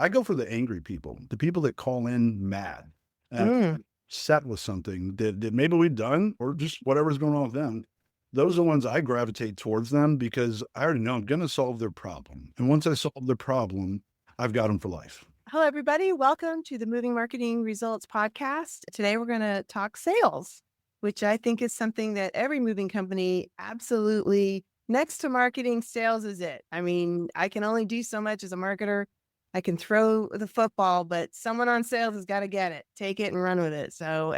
I go for the angry people, the people that call in mad, uh, Mm. upset with something that maybe we've done or just whatever's going on with them. Those are the ones I gravitate towards them because I already know I'm going to solve their problem. And once I solve their problem, I've got them for life. Hello, everybody. Welcome to the Moving Marketing Results Podcast. Today, we're going to talk sales, which I think is something that every moving company absolutely, next to marketing, sales is it. I mean, I can only do so much as a marketer. I can throw the football, but someone on sales has got to get it, take it and run with it. So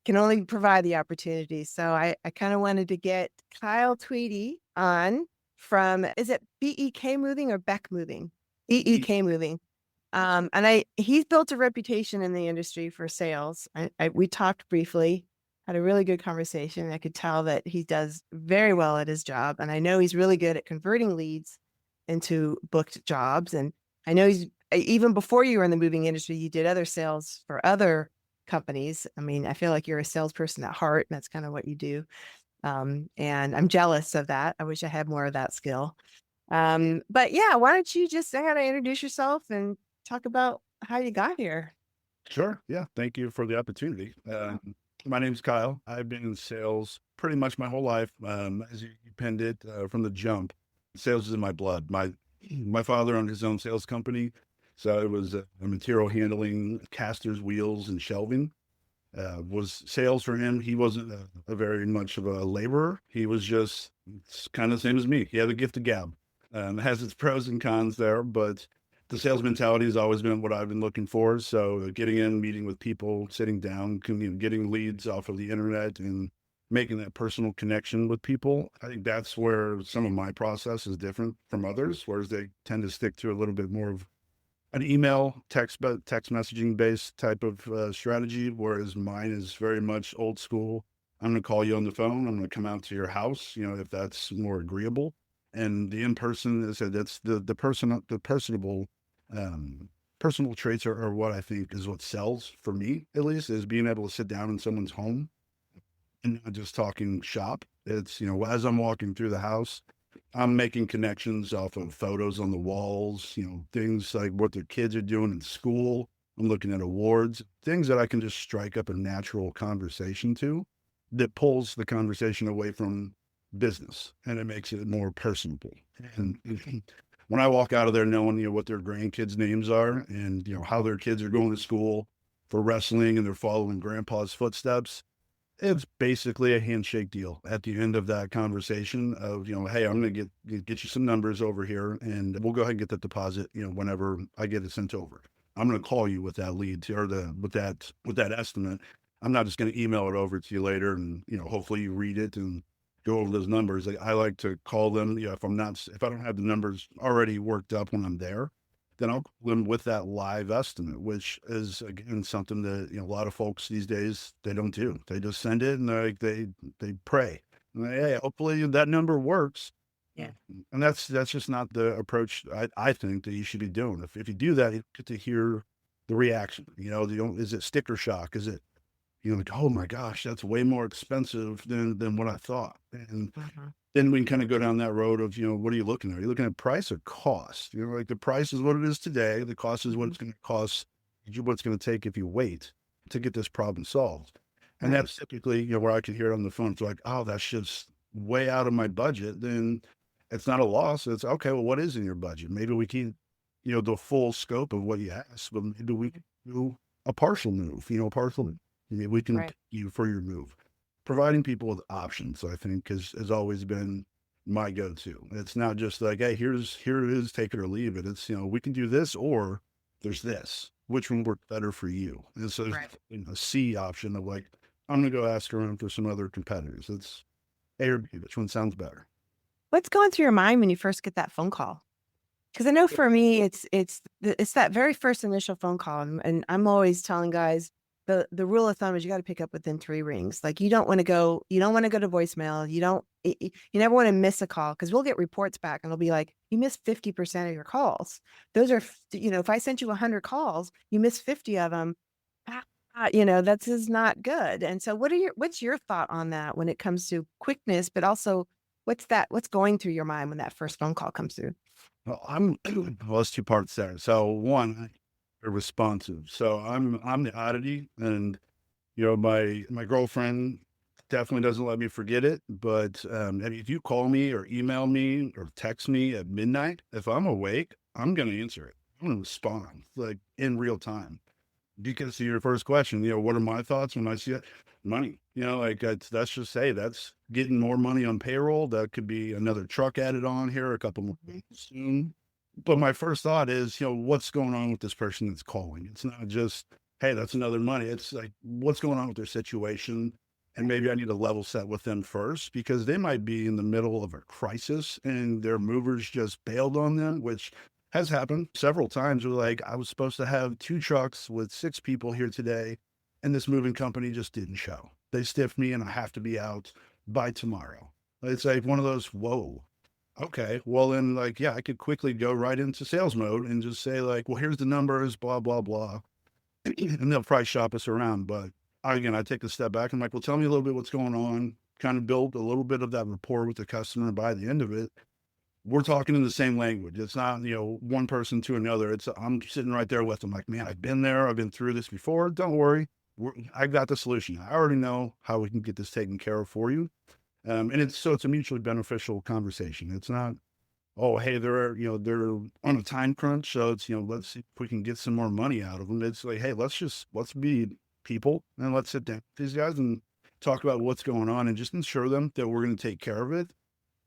can only provide the opportunity. So I kind of wanted to get Kyle Tweedy on from, is it BEK Moving or BEK Moving? BEK Moving. And he's built a reputation in the industry for sales. We talked briefly, had a really good conversation. I could tell that he does very well at his job. And I know he's really good at converting leads into booked jobs. And I know even before you were in the moving industry, you did other sales for other companies. I mean, I feel like you're a salesperson at heart, and that's kind of what you do. And I'm jealous of that. I wish I had more of that skill. But yeah, why don't you just kind of introduce yourself and talk about how you got here? Sure. Yeah. Thank you for the opportunity. My name's Kyle. I've been in sales pretty much my whole life. As you pinned it from the jump, sales is in my blood. My father owned his own sales company, so it was a material handling, casters, wheels, and shelving. Was sales for him. He wasn't a very much of a laborer. He was just kind of the same as me. He had the gift of gab. It has its pros and cons there, but the sales mentality has always been what I've been looking for. So getting in, meeting with people, sitting down, getting leads off of the internet and making that personal connection with people. I think that's where some of my process is different from others, whereas they tend to stick to a little bit more of an email, text messaging based type of strategy, whereas mine is very much old school. I'm going to call you on the phone. I'm going to come out to your house, if that's more agreeable. And the in person is that's the personable personal traits are what I think is what sells for me, at least, is being able to sit down in someone's home and not just talking shop. It's, as I'm walking through the house, I'm making connections off of photos on the walls, things like what their kids are doing in school. I'm looking at awards, things that I can just strike up a natural conversation to that pulls the conversation away from business and it makes it more personable. And when I walk out of there knowing, what their grandkids' names are and, how their kids are going to school for wrestling and they're following grandpa's footsteps, it's basically a handshake deal at the end of that conversation of, hey, I'm going to get you some numbers over here and we'll go ahead and get the deposit, whenever I get it sent over. I'm going to call you with that lead or with that estimate. I'm not just going to email it over to you later and, hopefully you read it and go over those numbers. I like to call them, if I don't have the numbers already worked up when I'm there, then I'll call them with that live estimate, which is again something that a lot of folks these days they don't do. They just send it and they pray. And hey, hopefully that number works. Yeah. And that's just not the approach I think that you should be doing. If you do that, you get to hear the reaction. Is it sticker shock? Is it like, oh my gosh, that's way more expensive than what I thought. And Mhm. then we can kind of go down that road of, what are you looking at? Are you looking at price or cost? Like the price is what it is today. The cost is what Mhm. it's going to cost you, what it's going to take if you wait to get this problem solved. And Right. that's typically, where I could hear it on the phone. It's like, oh, that's just way out of my budget. Then it's not a loss. It's okay. Well, what is in your budget? Maybe we can, the full scope of what you asked, but maybe we can do a partial move, partial. We can Right. pay you for your move. Providing people with options, I think, has always been my go-to. It's not just like, hey, here it is, take it or leave it. It's, we can do this or there's this. Which one worked better for you? And so there's Right. a C option of like, I'm gonna go ask around for some other competitors. It's A or B, which one sounds better? What's going through your mind when you first get that phone call? Because I know for me, it's that very first initial phone call, and I'm always telling guys the rule of thumb is you got to pick up within 3 rings. Like you don't want to go to voicemail. You never want to miss a call because we'll get reports back and it'll be like you missed 50% of your calls. Those are if I sent you 100 calls, you missed 50 of them. That's is not good. And so, what's your thought on that when it comes to quickness, but also what's going through your mind when that first phone call comes through? Well, it's two parts there. So one, I'm responsive. So I'm the oddity, and my girlfriend definitely doesn't let me forget it. But I mean, if you call me or email me or text me at midnight, if I'm awake, I'm gonna answer it. I'm gonna respond like in real time. Because to your first question, what are my thoughts when I see it? Money. Like let's just say that's getting more money on payroll. That could be another truck added on here, a couple more days soon. But my first thought is, what's going on with this person that's calling? It's not just, hey, that's another money. It's like, what's going on with their situation? And maybe I need to level set with them first because they might be in the middle of a crisis and their movers just bailed on them, which has happened several times. We're like, I was supposed to have 2 trucks with 6 people here today, and this moving company just didn't show. They stiffed me, and I have to be out by tomorrow. It's like one of those, whoa. Okay, well then, like, yeah, I could quickly go right into sales mode and just say like, well, here's the numbers, blah blah blah, and they'll probably shop us around. But again, I take a step back and I'm like, well, tell me a little bit what's going on. Kind of build a little bit of that rapport with the customer. And by the end of it, we're talking in the same language. It's not, one person to another. It's I'm sitting right there with them, like, man, I've been there. I've been through this before. Don't worry, I got the solution. I already know how we can get this taken care of for you. And it's a mutually beneficial conversation. It's not, oh, hey, they're on a time crunch, so it's, let's see if we can get some more money out of them. It's like, hey, let's be people and let's sit down with these guys and talk about what's going on and just ensure them that we're going to take care of it.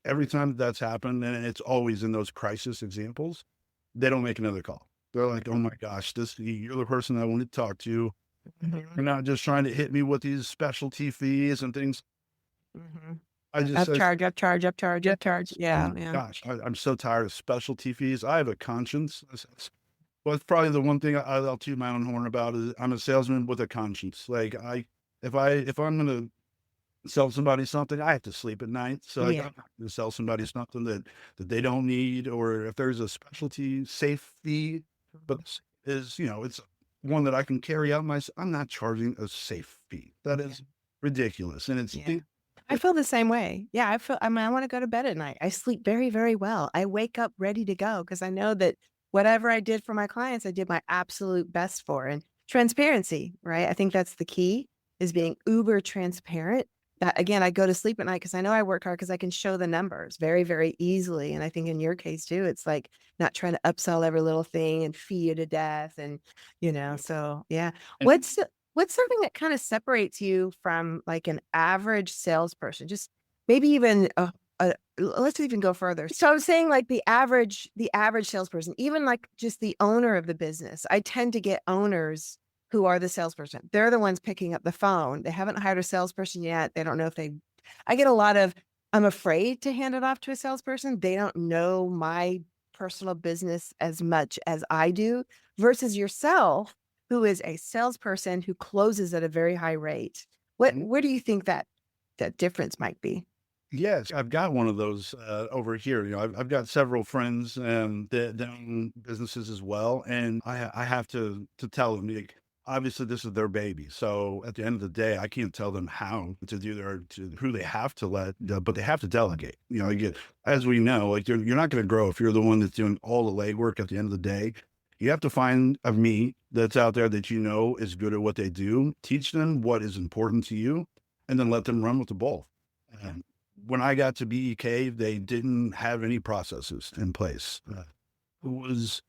Every time that's happened, and it's always in those crisis examples, they don't make another call. They're like, oh my gosh, you're the person I want to talk to. You're not just trying to hit me with these specialty fees and things. Mm-hmm. I just say, Upcharge. oh Yeah, my yeah. gosh, I'm so tired of specialty fees. I have a conscience. Well, it's probably the one thing I'll toot my own horn about is I'm a salesman with a conscience. Like if I'm gonna sell somebody something, I have to sleep at night. So like, Yeah. I'm not gonna sell somebody something that they don't need, or if there's a specialty safe fee, but it's one that I can carry out I'm not charging a safe fee. That is ridiculous, and it's Yeah. I feel the same way. Yeah, I mean, I want to go to bed at night. I sleep very, very well. I wake up ready to go because I know that whatever I did for my clients, I did my absolute best for. And transparency, right? I think that's the key is being uber transparent. That again, I go to sleep at night because I know I work hard because I can show the numbers very, very easily. And I think in your case too, it's like not trying to upsell every little thing and fee you to death. And, so yeah. and What's something that kind of separates you from like an average salesperson? Just maybe even let's even go further. So I'm saying like the average salesperson, even like just the owner of the business. I tend to get owners who are the salesperson. They're the ones picking up the phone. They haven't hired a salesperson yet. They don't know if I get a lot of, I'm afraid to hand it off to a salesperson. They don't know my personal business as much as I do versus yourself who is a salesperson who closes at a very high rate. Where do you think that difference might be? yes, I've got one of those over here. I've got several friends that own businesses as well, and I have to tell them, like, obviously this is their baby. So at the end of the day, I can't tell them how to do who they have to let, but they have to delegate. As we know, like you're not going to grow if you're the one that's doing all the legwork. At the end of the day, you have to find a me that's out there that is good at what they do. Teach them what is important to you, and then let them run with the ball. Um, when I got to BEK, they didn't have any processes in place. It was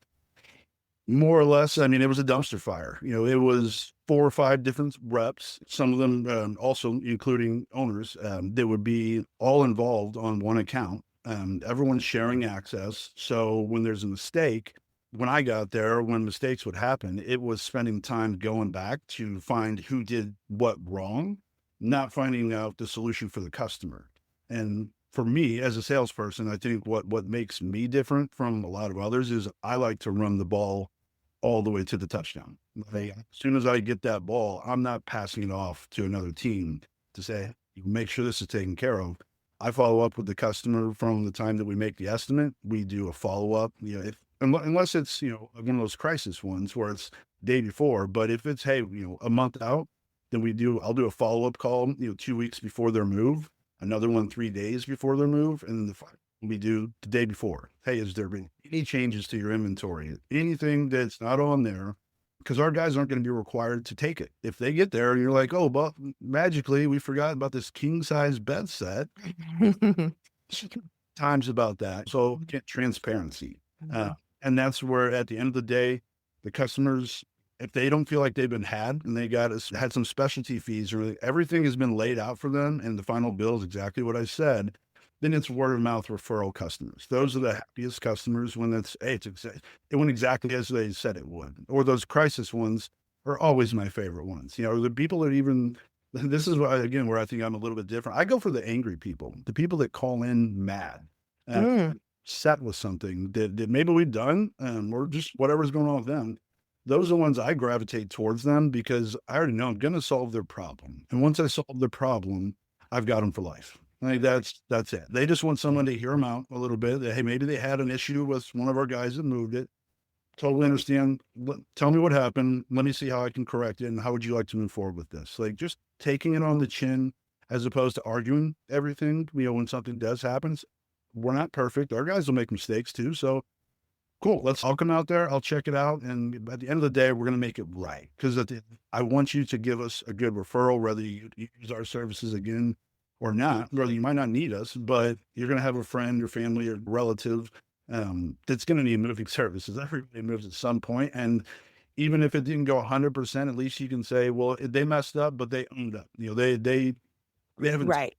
more or less, I mean, it was a dumpster fire. It was 4 or 5 different reps, some of them also including owners that would be all involved on one account. Everyone's sharing access. So when there's a mistake, when I got there, when mistakes would happen, it was spending time going back to find who did what wrong, not finding out the solution for the customer. And for me as a salesperson, I think what makes me different from a lot of others is I like to run the ball all the way to the touchdown. Like, as soon as I get that ball, I'm not passing it off to another team to say, make sure this is taken care of. I follow up with the customer from the time that we make the estimate. We do a follow up, unless it's, one of those crisis ones where it's day before. But if it's, hey, a month out, then I'll do a follow up call, 2 weeks before their move, another one 3 days before their move. And we do the day before. Hey, is there been any changes to your inventory? Anything that's not on there? Because our guys aren't going to be required to take it. If they get there and you're like, oh, but magically we forgot about this king size bed set, times about that. So get transparency. And that's where at the end of the day, the customers, if they don't feel like they've been had and they had some specialty fees or everything has been laid out for them and the final bill is exactly what I said, then it's word of mouth referral customers. Those are the happiest customers when it went exactly as they said it would. Or those crisis ones are always my favorite ones. The people that even, this is again, where I think I'm a little bit different. I go for the angry people, the people that call in mad, set with something that maybe we've done, or just whatever's going on with them. Those are the ones I gravitate towards them because I already know I'm going to solve their problem. And once I solve their problem, I've got them for life. Like that's it. They just want someone to hear them out a little bit. Hey, maybe they had an issue with one of our guys that moved it. Totally understand. Tell me what happened. Let me see how I can correct it. And how would you like to move forward with this? Like just taking it on the chin as opposed to arguing everything. When something does happen, we're not perfect. Our guys will make mistakes too. So cool. I'll come out there. I'll check it out. And at the end of the day, we're going to make it right. Because I want you to give us a good referral, whether you use our services again or not, whether you might not need us, but you're going to have a friend, your family, or relative that's going to need moving services. Everybody moves at some point. And even if it didn't go 100%, at least you can say, well, they messed up, but they owned up. They haven't. Right.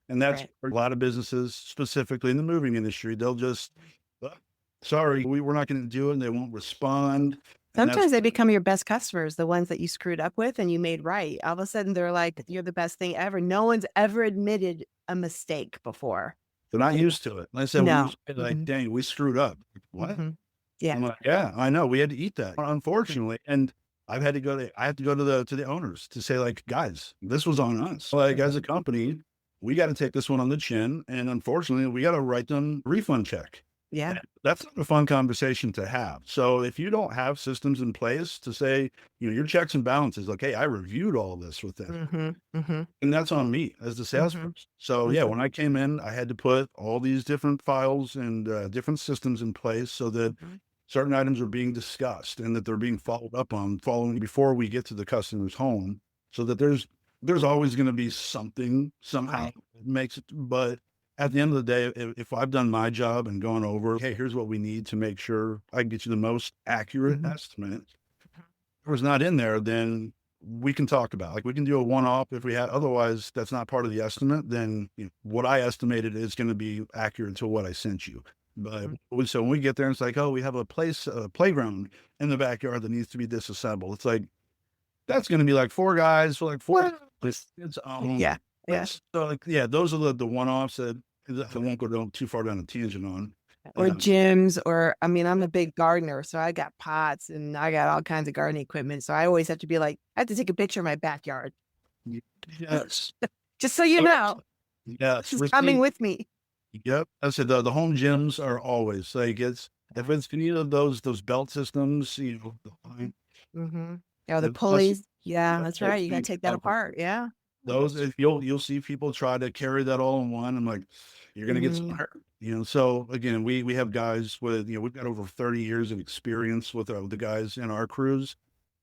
And that's a lot of businesses, specifically in the moving industry. They'll just, sorry, we're not going to do it. And they won't respond. Sometimes they become your best customers, the ones that you screwed up with and you made right. All of a sudden, they're like, you're the best thing ever. No one's ever admitted a mistake before. They're not used to it. Like I said, No. dang, we screwed up. What? Yeah. I'm like, yeah, I know. We had to eat that, unfortunately. And I had to go to the owners to say, like, guys, this was on us. Like, as a company, we got to take this one on the chin. And unfortunately, we got to write them a refund check. Yeah. And that's not a fun conversation to have. So if you don't have systems in place to say, your checks and balances, like, hey, I reviewed all this with them. And that's on me as the salesperson. So yeah, when I came in, I had to put all these different files and different systems in place so that certain items are being discussed and that they're being followed up on before we get to the customer's home, so that there's always going to be something somehow that makes it. But at the end of the day, if I've done my job and gone over, hey, here's what we need to make sure I can get you the most accurate estimate. If it was not in there, then we can talk about, like, we can do a one-off if we had. Otherwise, that's not part of the estimate. Then what I estimated is going to be accurate to what I sent you. But so when we get there and it's like, oh, we have a playground in the backyard that needs to be disassembled. It's like, that's going to be like 4 guys for like 4 kids. Yeah. So like, those are the one-offs that I won't go too far down a tangent on. Or gyms, or, I mean, I'm a big gardener, so I got pots and I got all kinds of gardening equipment. So I always have to be like, I have to take a picture of my backyard. Yes. Just so you know. Yes. It's coming with me. Yep. I said the home gyms are always like, if it's any of those belt systems, Oh, the pulleys. Yeah, that's right. You got to take that apart. Yeah. Those, if you'll see people try to carry that all in one. I'm like, you're going to get some hurt. So again, we have guys with, we've got over 30 years of experience with the guys in our crews.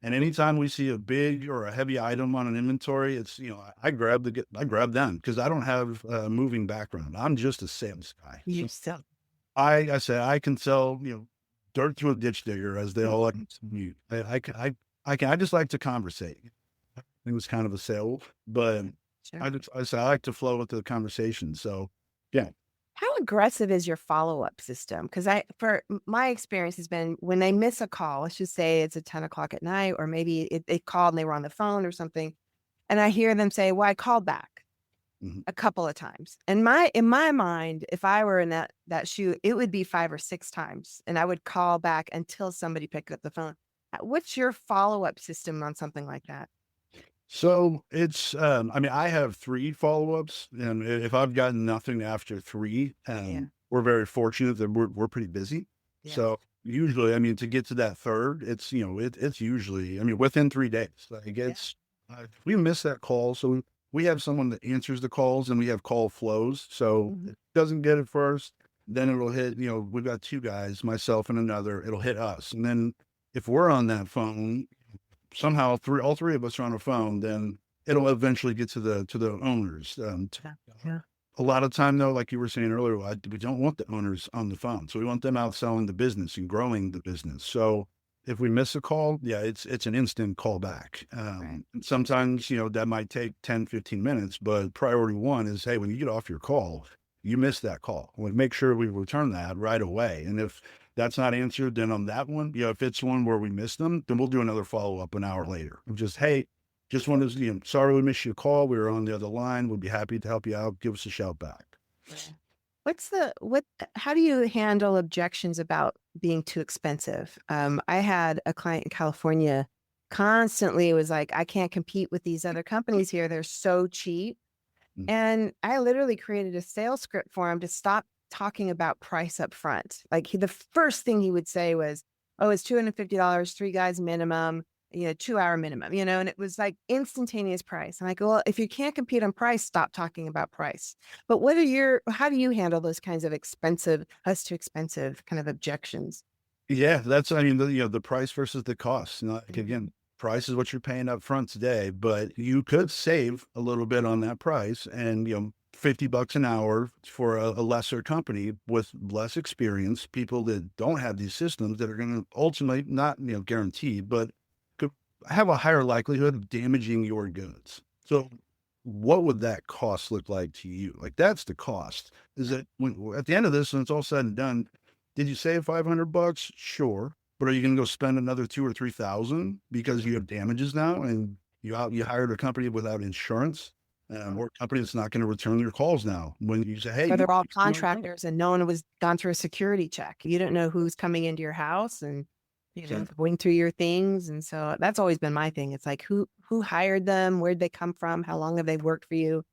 And anytime we see a big or a heavy item on an inventory, it's, I grab them because I don't have a moving background. I'm just a sales guy. You sell. I say I can sell, dirt to a ditch digger, as they all like to mute. I just like to conversate. I think it was kind of a sale, but I like to flow with the conversation. So yeah. How aggressive is your follow-up system? Because my experience has been, when they miss a call, let's just say it's at 10 o'clock at night, or maybe they called and they were on the phone or something, and I hear them say, well, I called back a couple of times. And in my mind, if I were in that shoe, it would be 5 or 6 times, and I would call back until somebody picked up the phone. What's your follow-up system on something like that? So it's, I have 3 follow-ups, and if I've gotten nothing after 3, we're very fortunate that we're pretty busy. Yeah. So usually, to get to that 3rd, it's, it's usually, within 3 days. Like we miss that call. So we have someone that answers the calls, and we have call flows. So it doesn't get it first. then it'll hit, we've got two guys, myself and another, it'll hit us. And then if we're on that phone, somehow all three of us are on a phone, then it'll eventually get to the owners. Yeah. A lot of time though, like you were saying earlier, we don't want the owners on the phone. So we want them out selling the business and growing the business. So if we miss a call, yeah, it's an instant call back. Right. And sometimes, that might take 10, 15 minutes, but priority one is, hey, when you get off your call, you missed that call. We'll make sure we return that right away. And if that's not answered, then on that one, if it's one where we missed them, then we'll do another follow-up an hour later. Just, hey, just wanted to, sorry we missed your call. We were on the other line. We'd be happy to help you out. Give us a shout back. How do you handle objections about being too expensive? I had a client in California constantly was like, I can't compete with these other companies here. They're so cheap. And I literally created a sales script for him to stop talking about price up front. Like the first thing he would say was, oh, it's $250, 3 guys minimum, 2-hour minimum, and it was like instantaneous price. I'm like, well, if you can't compete on price, stop talking about price. But how do you handle those kinds of us too expensive kind of objections? Yeah, the price versus the cost. Like, again, price is what you're paying up front today, but you could save a little bit on that price and, $50 an hour for a lesser company with less experience, people that don't have these systems that are going to ultimately not, guaranteed, but could have a higher likelihood of damaging your goods. So what would that cost look like to you? Like, that's the cost. Is it at the end of this, when it's all said and done, did you save $500? Sure. But are you going to go spend another 2 or 3,000 because you have damages now and you hired a company without insurance, or a company that's not going to return your calls now when you say, hey, Or they're all contractors and no one was gone through a security check. You don't know who's coming into your house and going through your things. And so that's always been my thing. It's like, who hired them? Where'd they come from? How long have they worked for you?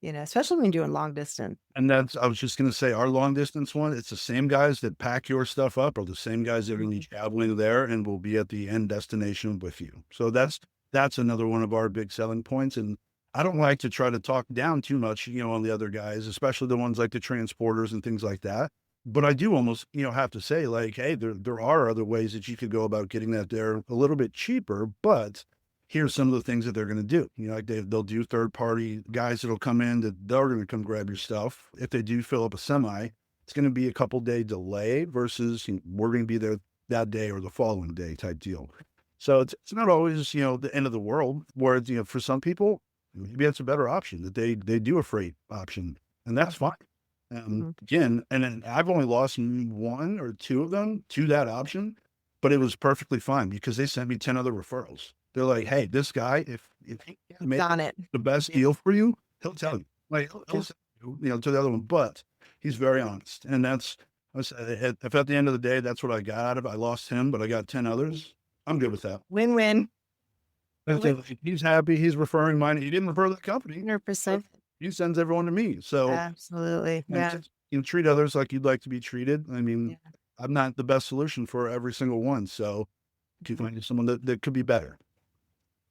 Especially when you're doing long distance. And I was just going to say, our long distance one, it's the same guys that pack your stuff up, or the same guys that are going to be traveling there and will be at the end destination with you. So that's another one of our big selling points. And I don't like to try to talk down too much, on the other guys, especially the ones like the transporters and things like that. But I do almost, have to say, like, hey, there are other ways that you could go about getting that there a little bit cheaper, but here's some of the things that they're going to do. Like they'll do third-party guys that'll come in that they're going to come grab your stuff. If they do fill up a semi, it's going to be a couple-day delay versus we're going to be there that day or the following day type deal. So it's not always, the end of the world, where, for some people, maybe it's a better option that they do a freight option, and that's fine. Again, and then I've only lost 1 or 2 of them to that option, but it was perfectly fine because they sent me 10 other referrals. They're like, hey, this guy, if he made the best deal for you, he'll tell you. Like, he'll send you, to the other one, but he's very honest. And if at the end of the day, that's what I got out of it. I lost him, but I got 10 others. I'm good with that. Win-win. He's happy. He's referring mine. He didn't refer the company. 100%. He sends everyone to me. So absolutely. Yeah. Treat others like you'd like to be treated. I mean, I'm not the best solution for every single one. So if you find someone that could be better.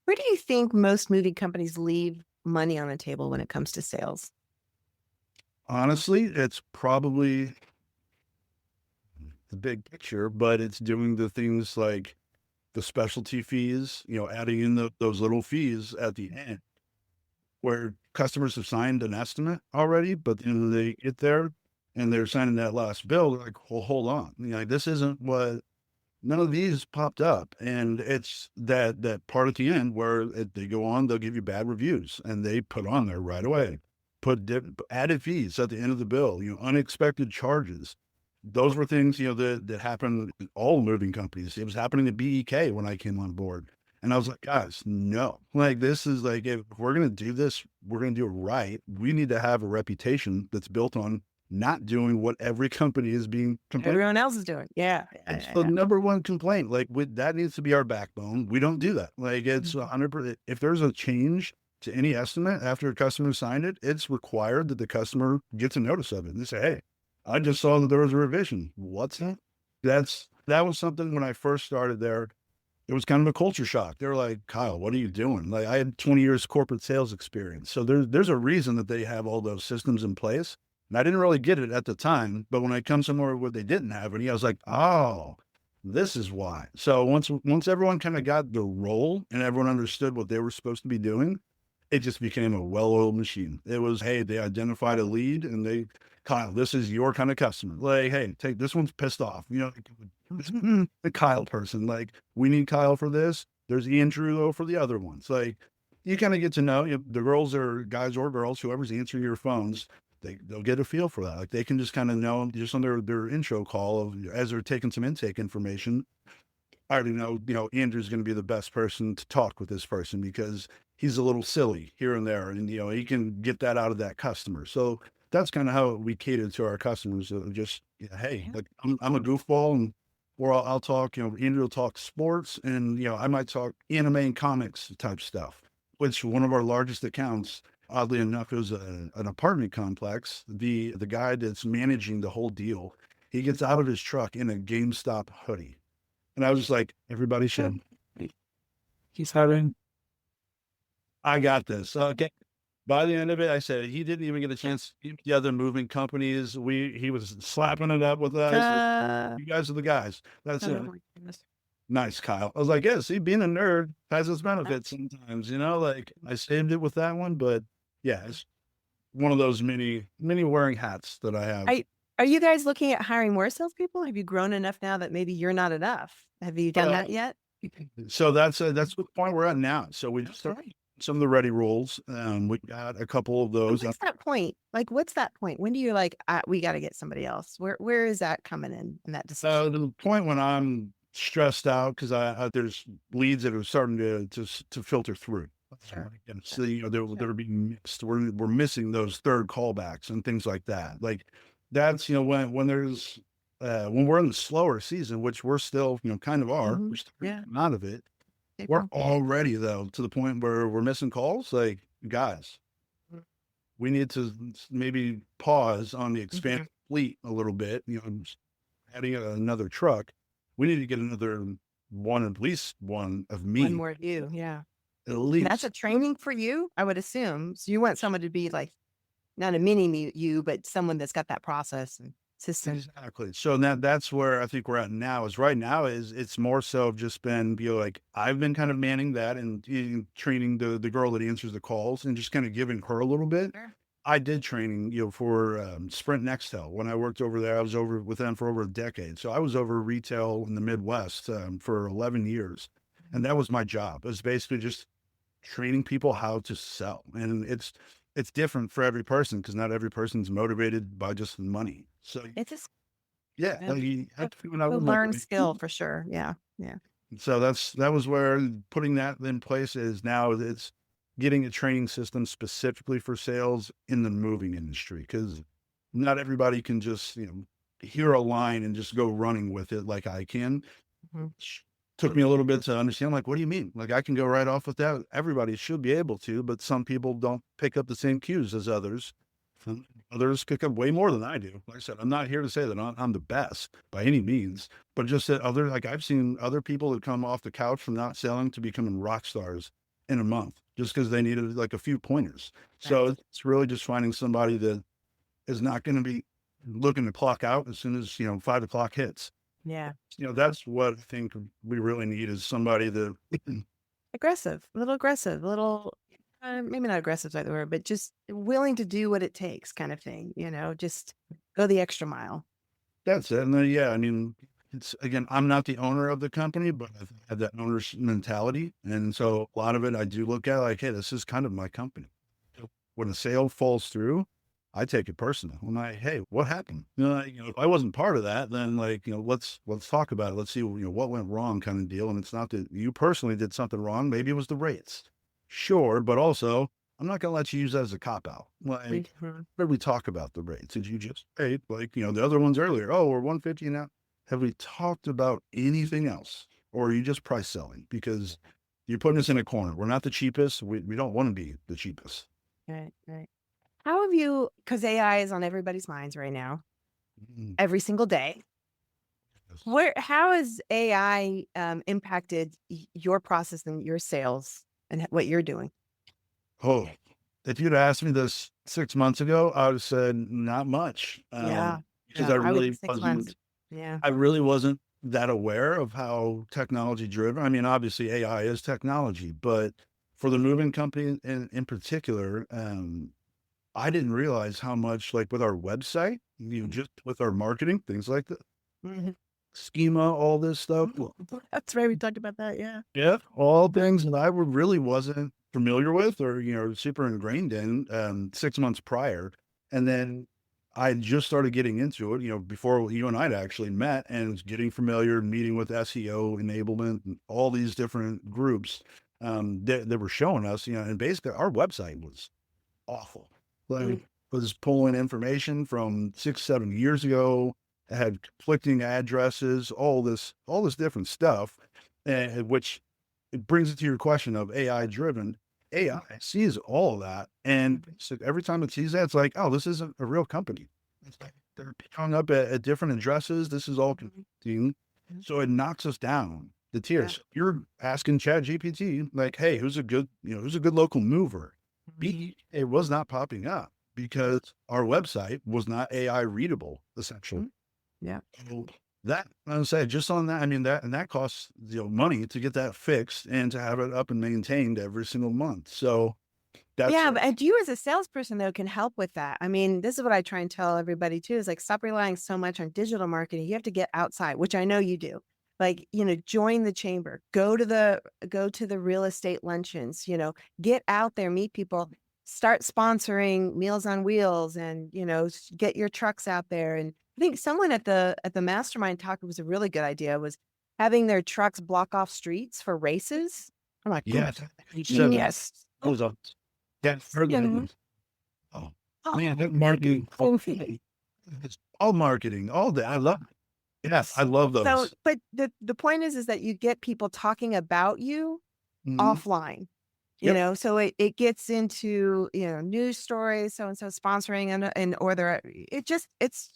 Where do you think most moving companies leave money on the table when it comes to sales? Honestly, it's probably the big picture, but it's doing the things like the specialty fees, adding in those little fees at the end, where customers have signed an estimate already, but then they get there and they're signing that last bill. They're like, well, hold on. This isn't what, none of these popped up. And it's that part at the end where they go on, they'll give you bad reviews, and they put on there right away, put added fees at the end of the bill, unexpected charges. Those were things, that happened in all moving companies. It was happening at BEK when I came on board. And I was like, guys, no, like, this is like, if we're going to do this, we're going to do it right. We need to have a reputation that's built on not doing what every company is being everyone else is doing. Yeah. It's the number one complaint. Like, that needs to be our backbone. We don't do that. Like, it's 100%. If there's a change to any estimate after a customer signed it, it's required that the customer gets a notice of it. And they say, hey, I just saw that there was a revision. What's that? That was something when I first started there. It was kind of a culture shock. They were like, Kyle, what are you doing? Like, I had 20 years corporate sales experience. So there's a reason that they have all those systems in place. And I didn't really get it at the time, but when I come somewhere where they didn't have any, I was like, oh, this is why. So once everyone kind of got the role and everyone understood what they were supposed to be doing, it just became a well-oiled machine. It was, hey, they identified a lead and they, Kyle, this is your kind of customer. Like, hey, take this one's pissed off. The Kyle person. Like, we need Kyle for this. There's Andrew though for the other ones. Like, you kind of get to know the girls or guys or girls, whoever's answering your phones. They'll get a feel for that. Like they can just kind of know just on their intro call of as they're taking some intake information. I already know, Andrew's going to be the best person to talk with this person because he's a little silly here and there, and he can get that out of that customer. So that's kind of how we cater to our customers. Just hey, like I'm a goofball, and or I'll talk. Andrew will talk sports, and I might talk anime and comics type stuff. Which one of our largest accounts, oddly enough, it was an apartment complex. The guy that's managing the whole deal, he gets out of his truck in a GameStop hoodie. And I was just like, everybody should. He's having. I got this. Okay. By the end of it, I said he didn't even get a chance to meet the other moving companies. He was slapping it up with us. You guys are the guys. That's it. Nice, Kyle. I was like, yeah, see, being a nerd has its benefits sometimes, like I saved it with that one, but yeah, it's one of those many wearing hats that I have. Are you guys looking at hiring more salespeople? Have you grown enough now that maybe you're not enough? Have you done that yet? So that's the point we're at now. So we just started some of the ready roles. We got a couple of those. What's that point? Like, what's that point? When do you like, we got to get somebody else? Where is that coming in that decision? The point when I'm stressed out because there's leads that are starting to filter through. Sure. And so they're being mixed. We're missing those third callbacks and things like that. Like that's when there's when we're in the slower season, which we're still kind of are. We're still out of it. We're already though to the point where we're missing calls. Like guys, we need to maybe pause on the expanded fleet a little bit. Adding another truck. We need to get another one, at least one of me. One more of you, yeah. At least. And that's a training for you, I would assume. So you want someone to be like, not a mini you, but someone that's got that process and system. Exactly. So that's where I think we're at now. Is right now it's more so just been like I've been kind of manning that and training the girl that answers the calls and just kind of giving her a little bit. Sure. I did training, for Sprint Nextel. When I worked over there, I was over with them for over a decade. So I was over retail in the Midwest for 11 years. And that was my job. It was basically just training people how to sell. And it's different for every person because not every person's motivated by just money. So it's just, you have to figure out learn skill for sure. Yeah. Yeah. So that was where putting that in place is now it's getting a training system specifically for sales in the moving industry, because not everybody can just, hear a line and just go running with it like I can. Took me a little bit to understand, like, what do you mean? Like, I can go right off with that. Everybody should be able to, but some people don't pick up the same cues as others. Others pick up way more than I do. Like I said, I'm not here to say that I'm the best by any means, but just that I've seen other people that come off the couch from not selling to becoming rock stars in a month just because they needed like a few pointers. Right. So it's really just finding somebody that is not going to be looking to clock out as soon as 5 o'clock hits. Yeah. That's what I think we really need is somebody that aggressive, a little maybe not aggressive is the word, but just willing to do what it takes kind of thing, just go the extra mile. That's it. And then, it's again, I'm not the owner of the company, but I've had that owner's mentality. And so a lot of it I do look at like, hey, this is kind of my company. When a sale falls through, I take it personal. I'm like, hey, what happened? If I wasn't part of that, then let's talk about it. Let's see, what went wrong kind of deal. And it's not that you personally did something wrong. Maybe it was the rates. Sure. But also I'm not going to let you use that as a cop out. Like, where we talk about the rates, did you just pay the other ones earlier? Oh, we're 150 now. Have we talked about anything else? Or are you just price selling? Because you're putting us in a corner. We're not the cheapest. We don't want to be the cheapest. Right. How have you, because AI is on everybody's minds right now, every single day. How has AI impacted your process and your sales and what you're doing? Oh, if you'd asked me this 6 months ago, I would have said not much. Yeah. Because Yeah. I I would really 6 months. Yeah. wasn't that aware of how technology driven. I mean, obviously AI is technology, but for the moving company in particular, I didn't realize how much, like with our website, just with our marketing, things like that, Mhm. schema, all this stuff. That's right. We talked about that. Yeah. Yeah, all things that I really wasn't familiar with or, super ingrained in 6 months prior. And then I just started getting into it, before you and I'd actually met and was getting familiar, meeting with SEO enablement and all these different groups that were showing us, and basically our website was awful. Like, was pulling information from 6, 7 years ago, had conflicting addresses, all this different stuff, which it brings it to your question of AI driven. AI sees all of that, and so every time it sees that, it's like, oh, this isn't a real company. It's like they're hung up at different addresses. This is all confusing. So it knocks us down the tiers. You're asking Chat GPT, like, hey, who's a good local mover? It was not popping up because our website was not AI readable, essentially. Yeah. So that I would say just on that, I mean that costs money to get that fixed and to have it up and maintained every single month. So that's Yeah, but you as a salesperson though can help with that. I mean, this is what I try and tell everybody too, is like stop relying so much on digital marketing. You have to get outside, which I know you do. Like, join the chamber, go to the real estate luncheons, get out there, meet people, start sponsoring Meals on Wheels and, get your trucks out there. And I think someone at the mastermind talk, it was a really good idea, was having their trucks block off streets for races. I'm like, yes, genius. that was a that's heard Yeah. that. Oh man, that marketing, it's all marketing, all that. I love it. Yes, I love So, those. but the point is that you get people talking about you Mhm. offline, Yep. so it gets into, news stories, so and so sponsoring and or they're,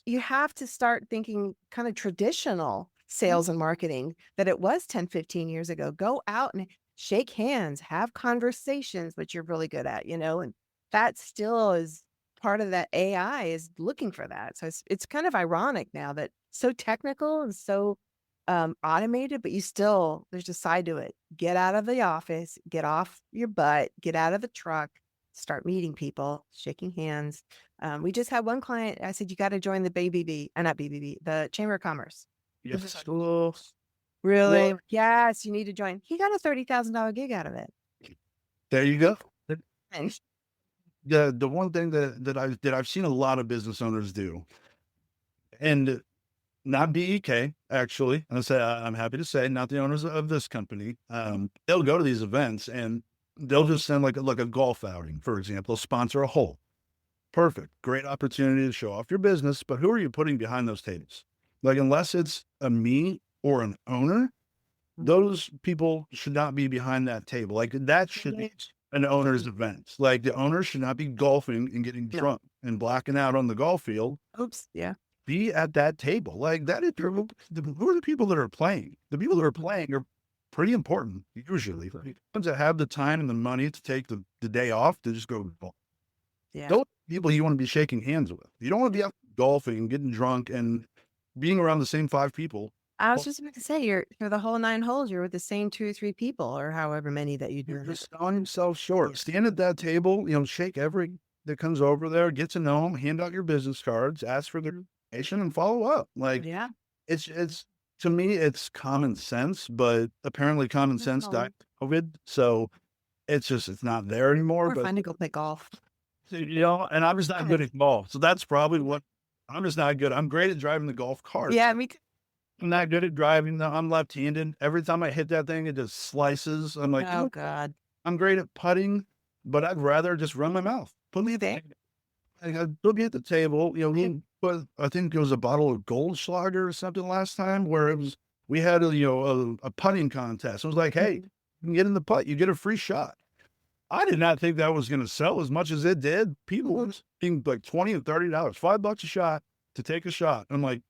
you have to start thinking kind of traditional sales and marketing that it was 10, 15 years ago. Go out and shake hands, have conversations, which you're really good at, and that still is part of that. AI is looking for that. So it's kind of ironic now that so technical and so automated, but there's a side to it. Get out of the office, get off your butt, get out of the truck, start meeting people, shaking hands. We just had one client. I said, you got to join the not BBB, the Chamber of Commerce. Yes. Really? Well, Yes, you need to join. He got a $30,000 gig out of it. there you go. And The one thing that I've seen a lot of business owners do, and not BEK, actually. And I'm happy to say, not the owners of this company. They'll go to these events and they'll just send like a golf outing, for example, sponsor a hole. Perfect. Great opportunity to show off your business. But who are you putting behind those tables? Like, unless it's a me or an owner, those people should not be behind that table. Like, that should be an owner's event. Like, the owner should not be golfing and getting drunk and blacking out on the golf field. oops, yeah. Be at that table. Like, that is who are the people that are playing? The people that are playing are pretty important, usually. The ones that have the time and the money to take the day off to just go golf. Yeah. Those people you want to be shaking hands with. You don't want to be out golfing, getting drunk, and being around the same 5 people. I was just about to say, you're for the whole 9 holes, you're with the same 2 or 3 people or however many that you You're do. just selling yourself short. Stand at that table, shake every that comes over there, get to know them, hand out your business cards, ask for their information, and follow up. Like, Yeah. it's to me, it's common sense, but apparently common sense died with COVID. So it's not there anymore. We're But fine to go play golf. and I'm just not good at golf. So that's probably what I'm just not good. I'm great at driving the golf cart. Yeah, me too. I'm not good at driving. I'm left-handed. Every time I hit that thing, it just slices. I'm like, Oh God. I'm great at putting, but I'd rather just run my mouth. Put me there. I'll be at the table. But I think it was a bottle of Goldschlager or something last time where we had a putting contest. I was like, hey, you can get in the putt, you get a free shot. I did not think that was going to sell as much as it did. People were paying like $20 and $30, $5 a shot to take a shot. I'm like,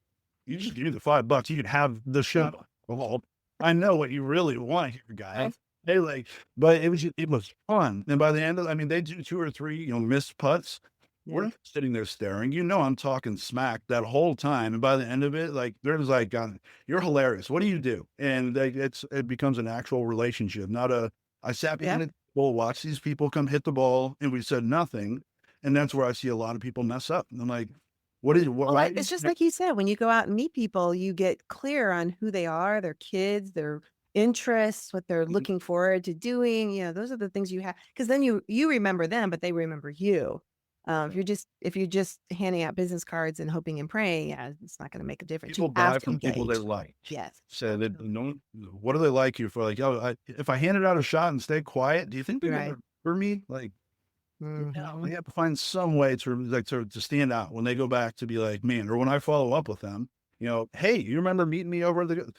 you just give me the $5, you can have the shot. Well, I know what you really want here, guy. Hey, like, but it was fun. And by the end of, I mean, they do 2 or 3, missed putts. We're Yeah. not sitting there staring. I'm talking smack that whole time. And by the end of it, like, they're just like, "You're hilarious. What do you do?" And like, it becomes an actual relationship, not a. I sat Yeah. behind a table, watched these people come hit the ball, and we said nothing. And that's where I see a lot of people mess up. And I'm like, "What is what? Well, Why?" it's just like you said, when you go out and meet people, you get clear on who they are, their kids, their interests, what they're looking forward to doing. Those are the things you have, because then you remember them, but they remember you. If you're just handing out business cards and hoping and praying, yeah, it's not going to make a difference. You People have buy to from people they engage. like. Yes. So they don't. What do they like you for? Like, oh, if I handed out a shot and stayed quiet, do you think they're Right. gonna for me? Like, no, Mhm. we have to find some way to like to stand out when they go back to be like, man, or when I follow up with them, hey, you remember meeting me over the?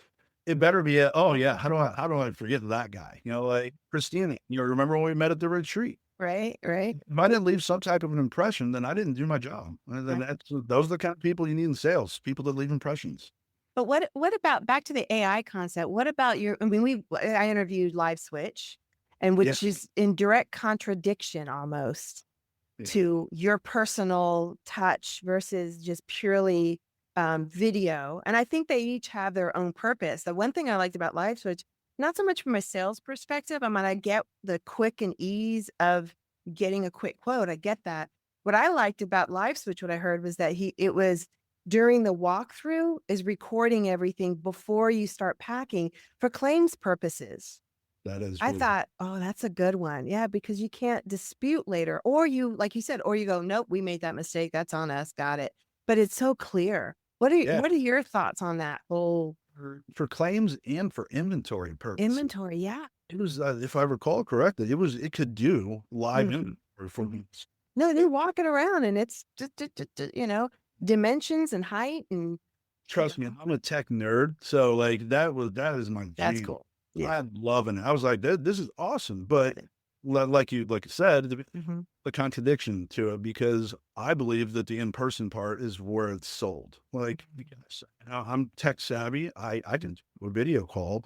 It better be oh yeah, how do I forget that guy? Like Christina, remember when we met at the retreat? Right. Right. If I didn't leave some type of an impression, then I didn't do my job. And then Right. those are the kind of people you need in sales, people that leave impressions. But what about back to the AI concept? What about I mean, I interviewed Live Switch, and Yeah. which is in direct contradiction almost Yeah. to your personal touch versus just purely video. And I think they each have their own purpose. The one thing I liked about Live Switch, not so much from a sales perspective, I mean, I get the quick and ease of getting a quick quote. I get that. What I liked about Live Switch, what I heard was that it was during the walkthrough is recording everything before you start packing for claims purposes. That is I really thought, "Oh, that's a good one." Yeah, because you can't dispute later, or like you said, or you go, "Nope, we made that mistake. That's on us. Got it." But it's so clear. What are yeah. what are your thoughts on that whole For claims and for inventory purposes. inventory? Yeah. It was, if I recall correctly, it could do live Mhm. inventory for me. No, they're walking around and it's just, dimensions and height and Trust me, I'm a tech nerd, so like that is my that's jam. cool. Yeah. I'm loving it. I was like, this is awesome. But like you said, Mhm. the contradiction to it because I believe that the in-person part is where it's sold. Like, because, I'm tech savvy. I can do a video call,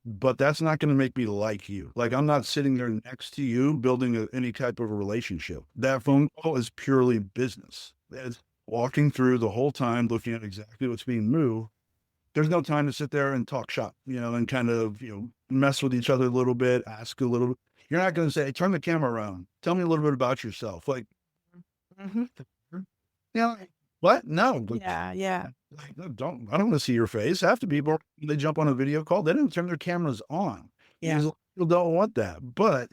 but that's not going to make me like you. Like, I'm not sitting there next to you building any type of a relationship. That phone call is purely business. It's walking through the whole time, looking at exactly what's being moved. There's no time to sit there and talk shop, and kind of, mess with each other a little bit, ask a little bit. You're not going to say, "Hey, turn the camera around. Tell me a little bit about yourself." Like, Mhm. what? No, Yeah, yeah. no, I don't want to see your face. Half the people, they jump on a video call, they don't turn their cameras on Yeah. because people don't want that. But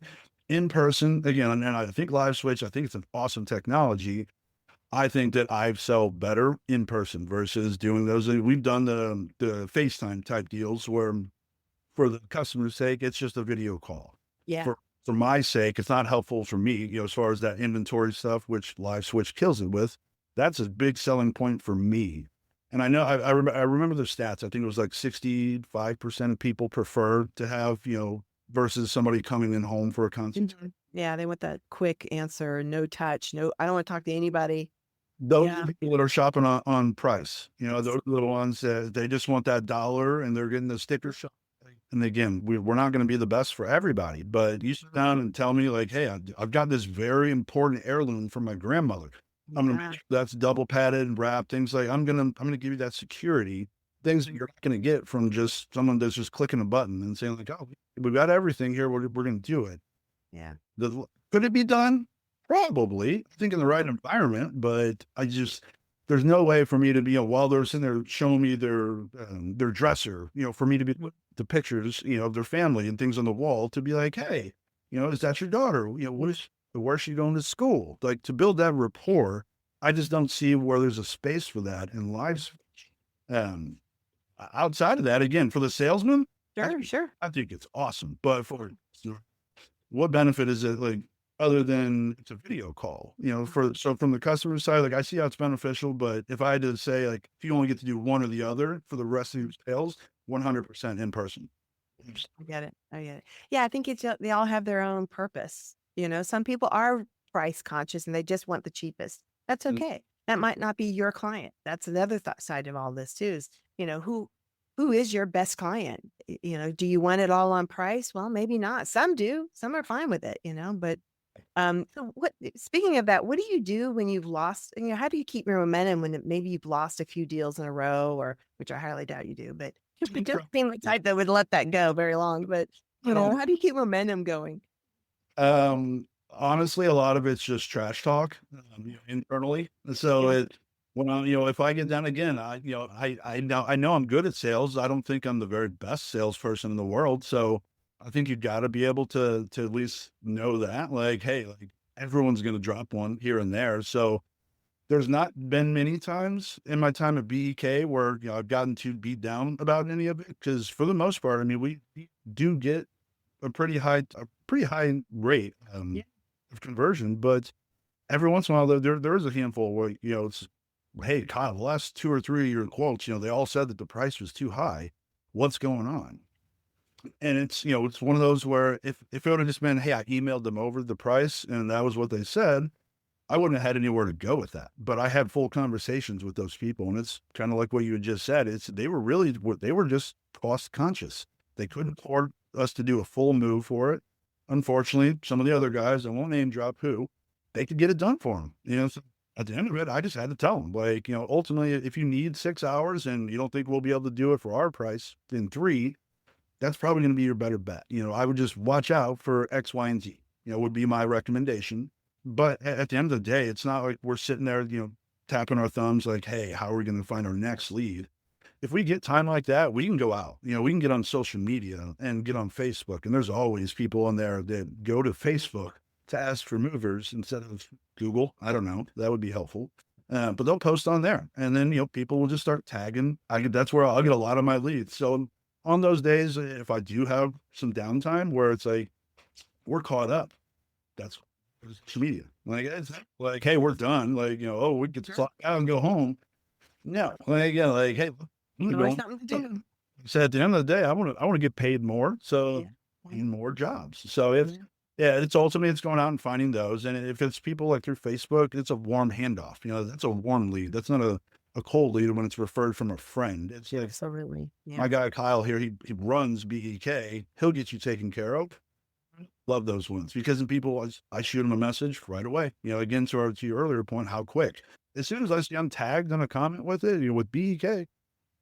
in person, again, and I think Live Switch, I think it's an awesome technology. I think that I sell better in person versus doing those. We've done the FaceTime type deals where, for the customer's sake, it's just a video call. Yeah. For my sake, it's not helpful for me, as far as that inventory stuff, which Live Switch kills it with. That's a big selling point for me. And I know I remember the stats. I think it was like 65% of people prefer to have, versus somebody coming in home for a consult. Mhm. Yeah, they want that quick answer, no touch, no, I don't want to talk to anybody. Those are Yeah. the people that are shopping on price. Those are the ones that they just want that dollar and they're getting the sticker shock. And again, we're not going to be the best for everybody, but you sit down and tell me like, "Hey, I've got this very important heirloom from my grandmother. I'm going to Yeah. make sure that's double padded and wrapped." Things like I'm going to give you that security. Things that you're not going to get from just someone that's just clicking a button and saying like, "Oh, we've got everything here. We're going to do it." Yeah. Could it be done? Probably. I think in the right environment, but there's no way for me to be, while they're sitting there showing me their dresser, for me to be the pictures, of their family and things on the wall to be like, "Hey, is that your daughter? Where's she going to school?" Like, to build that rapport, I just don't see where there's a space for that in lives. Um, Outside of that, again, for the salesman, Sure, sure. I think it's awesome. But what benefit is it, like, other than it's a video call, from the customer side, like, I see how it's beneficial, but if I had to say, like, if you only get to do one or the other for the rest of your sales, 100% in person. I get it. I get it. Yeah, I think they all have their own purpose. Some people are price conscious and they just want the cheapest. That's Mm, okay. That might not be your client. That's another side of all this too. Is who who is your best client? Do you want it all on price? Well, maybe not. Some do. Some are fine with it, but so speaking of that, what do you do when you've lost, how do you keep your momentum when maybe you've lost a few deals in a row, or which I highly doubt you do, but you don't seem the type that would let that go very long, but how do you keep momentum going? Honestly, a lot of it's just trash talk, internally. So when if I get down again, I know I'm good at sales. I don't think I'm the very best salesperson in the world. So I think you got to be able to at least know that, like, hey, like everyone's going to drop one here and there. So there's not been many times in my time at BEK where I've gotten too beat down about any of it, because for the most part, I mean, we do get a pretty high rate of conversion, but every once in a while there is a handful where it's, hey, Kyle, the last 2 or 3 of your quotes, they all said that the price was too high. What's going on? And it's one of those where if it would have just been, hey, I emailed them over the price and that was what they said, I wouldn't have had anywhere to go with that. But I had full conversations with those people, and it's kind of like what you had just said. They were just cost conscious. They couldn't afford us to do a full move for it. Unfortunately, some of the other guys, I won't name drop who, they could get it done for them. So at the end of it, I just had to tell them, like, ultimately, if you need 6 hours and you don't think we'll be able to do it for our price in 3, that's probably going to be your better bet. I would just watch out for X, Y, and Z, would be my recommendation. But at the end of the day, it's not like we're sitting there, tapping our thumbs like, hey, how are we going to find our next lead? If we get time like that, we can go out, we can get on social media and get on Facebook. And there's always people on there that go to Facebook to ask for movers instead of Google. I don't know. That would be helpful. But they'll post on there, and then, people will just start tagging. That's where I'll get a lot of my leads. So on those days, if I do have some downtime where it's like, we're caught up, that's social media. Like, it's like, hey, we're done. Like, we get to clock out and go home. No, like, hey, Something to do. so at the end of the day, I want to get paid more. So in more jobs. So it's ultimately, it's going out and finding those. And if it's people like through Facebook, it's a warm handoff. That's a warm lead. That's not a cold lead when it's referred from a friend. It's like, Absolutely. Yeah. my guy Kyle here, he runs BEK. He'll get you taken care of. Love those ones, because in people, I shoot them a message right away. Again, to your earlier point, how quick. As soon as I see I'm tagged on a comment with it, with BEK,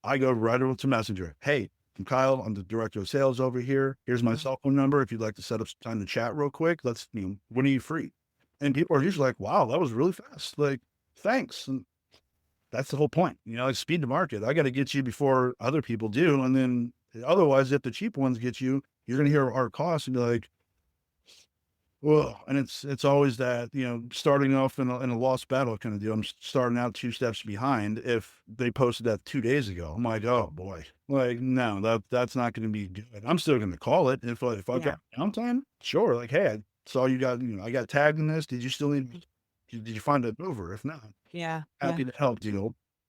I go right over to Messenger. Hey, I'm Kyle. I'm the director of sales over here. Here's my cell phone number. If you'd like to set up some time to chat real quick, when are you free? And people are usually like, wow, that was really fast. Like, thanks. And that's the whole point. Like, speed to market. I got to get you before other people do. And then otherwise, if the cheap ones get you, you're going to hear our costs and be like, well, and it's always that, starting off in a lost battle kind of deal. I'm starting out 2 steps behind. If they posted that 2 days ago, I'm like, oh boy, like, no, that's not going to be good. I'm still going to call it. If I've got downtime, sure. Like, hey, I saw you got, I got tagged in this. Did you still need, did you find a mover? If not, happy to help.